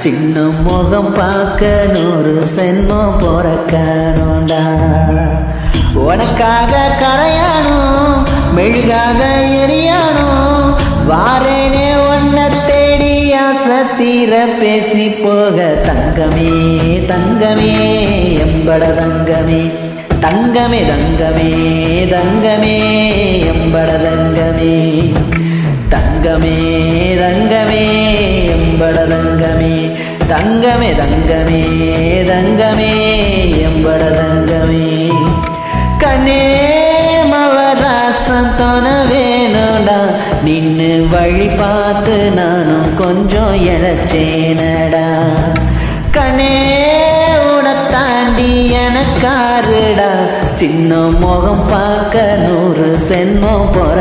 சின்ன முகம் பார்க்க 100 சென்மம் பொறக்கணும்டா. உனக்காக கரையானும் மெழுகாக எரியானும் வாரேனே உன்னை தேடி ஆசை தீர பேசி போக. தங்கமே தங்கமே எம்பட தங்கமே தங்கமே தங்கமே தங்கமே எம்பட தங்கமே தங்கமே தங்கமே எம்பட தங்கமே தங்கமே தங்கமே தங்கமே எம்பட தங்கமே. கண்ணே மவராசம் தோண வேணும்டா நின்னு வழி பார்த்து நானும் கொஞ்சம் இழைச்சேனடா. கண்ணே உன தாண்டி எனக்காருடா சின்ன முகம் பார்க்க 100 சென்மம்